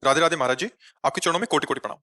राधे राधे महाराज जी। आपके चरणों में कोटि कोटि प्रणाम।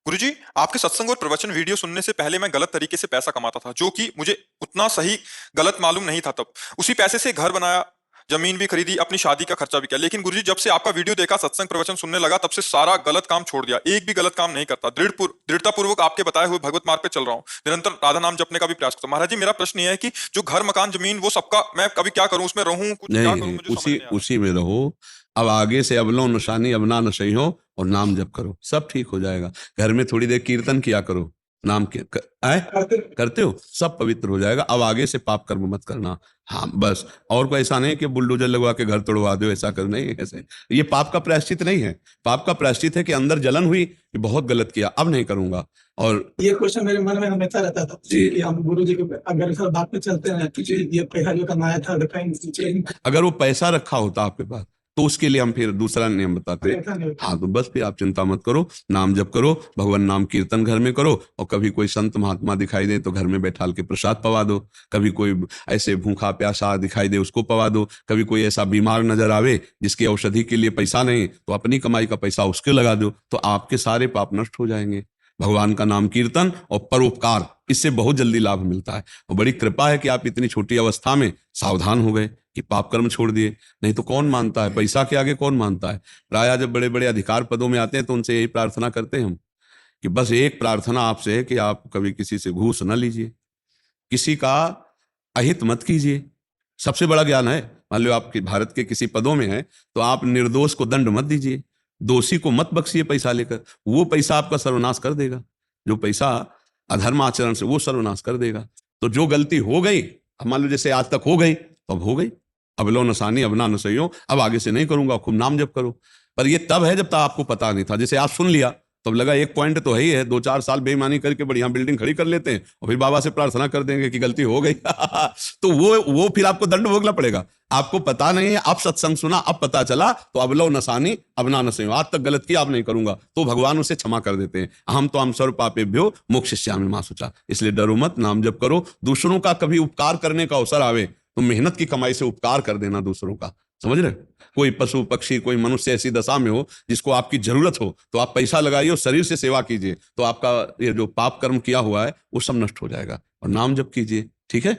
गुरुजी, आपके सत्संग और प्रवचन वीडियो सुनने से पहले मैं गलत तरीके से पैसा कमाता था, जो कि मुझे उतना सही गलत मालूम नहीं था। तब उसी पैसे से घर बनाया, जमीन भी खरीदी, अपनी शादी का खर्चा भी किया। लेकिन गुरुजी, जब से आपका वीडियो देखा, सत्संग प्रवचन सुनने लगा, तब से सारा गलत काम छोड़ दिया। एक भी गलत काम नहीं करता। दृढ़ता पूर्वक आपके बताए हुए भगवत मार्ग पे चल रहा हूँ। निरंतर राधा नाम जपने का भी प्रयास करता हूँ। महाराज जी, मेरा प्रश्न यह है कि जो घर मकान जमीन वो सबका मैं अभी क्या करूं, उसमें रहूं, कुछ क्या करूं, नहीं, मुझे समझ उसी नहीं आ रहा। उसी में रहो। अब आगे से अबलो नशानी अबना नशई हो और नाम जप करो, सब ठीक हो जाएगा। घर में थोड़ी देर कीर्तन किया करो, नाम के करते हो, सब पवित्र हो जाएगा। अब आगे से पाप कर्म मत करना। हाँ बस, और कोई ऐसा नहीं कि बुलडोजर लगवा के घर तोड़वा दो, ऐसा कर नहीं है। ऐसे ये पाप का प्रायश्चित नहीं है। पाप का प्रायश्चित है कि अंदर जलन हुई कि बहुत गलत किया, अब नहीं करूंगा। और ये क्वेश्चन मेरे मन में हमेशा रहता था कि हम गुरु जी के अगर सर बात पे चलते हैं तो ये पैसा जो कमाया था अगर वो पैसा रखा होता आपके पास तो उसके लिए हम फिर दूसरा नियम बताते। हाँ तो बस फिर आप चिंता मत करो, नाम जप करो, भगवान नाम कीर्तन घर में करो। और कभी कोई संत महात्मा दिखाई दे तो घर में बैठाल के प्रसाद पवा दो। कभी कोई ऐसे भूखा प्यासा दिखाई दे उसको पवा दो। कभी कोई ऐसा बीमार नजर आवे जिसकी औषधि के लिए पैसा नहीं, तो अपनी कमाई का पैसा उसके लगा दो, तो आपके सारे पाप नष्ट हो जाएंगे। भगवान का नाम कीर्तन और परोपकार, इससे बहुत जल्दी लाभ मिलता है। और बड़ी कृपा है कि आप इतनी छोटी अवस्था में सावधान हो गए कि पाप कर्म छोड़ दिए। नहीं तो कौन मानता है, पैसा के आगे कौन मानता है। प्रायः जब बड़े बड़े अधिकार पदों में आते हैं तो उनसे यही प्रार्थना करते हैं हम कि बस एक प्रार्थना आपसे है कि आप कभी किसी से घूस न लीजिए, किसी का अहित मत कीजिए। सबसे बड़ा ज्ञान है। मान लो आप भारत के किसी पदों में हैं तो आप निर्दोष को दंड मत दीजिए, दोषी को मत बख्शिए पैसा लेकर। वो पैसा आपका सर्वनाश कर देगा। जो पैसा अधर्म आचरण से, वो सर्वनाश कर देगा। तो जो गलती हो गई, अब मान लो जैसे आज तक हो गई तो अब हो गई। अब लो नसानी अब ना नसइयो, अब आगे से नहीं करूंगा। खूब नाम जप करो। पर ये तब है जब तक आपको पता नहीं था। जैसे आप सुन लिया तो अब लगा एक पॉइंट तो है ही है, 2-4 साल बेईमानी करके बढ़िया बिल्डिंग खड़ी कर लेते हैं और फिर बाबा से प्रार्थना कर देंगे कि गलती हो गई तो वो फिर आपको दंड भोगना पड़ेगा। आपको पता नहीं है, अब सत्संग सुना, अब पता चला, तो अब लो नसानी अब ना नसइयो, आज तक गलत किया अब नहीं करूंगा, तो भगवान उसे क्षमा कर देते हैं। हम तो हम सर्व पापेभ्यो मोक्षयिष्यामि मा शुचा। इसलिए डरो मत, नाम जप करो। दूसरों का कभी उपकार करने का अवसर आवे तो मेहनत की कमाई से उपकार कर देना दूसरों का, समझ रहे। कोई पशु पक्षी, कोई मनुष्य ऐसी दशा में हो जिसको आपकी जरूरत हो तो आप पैसा लगाइए और शरीर से सेवा कीजिए, तो आपका ये जो पाप कर्म किया हुआ है वो सब नष्ट हो जाएगा। और नाम जप कीजिए, ठीक है।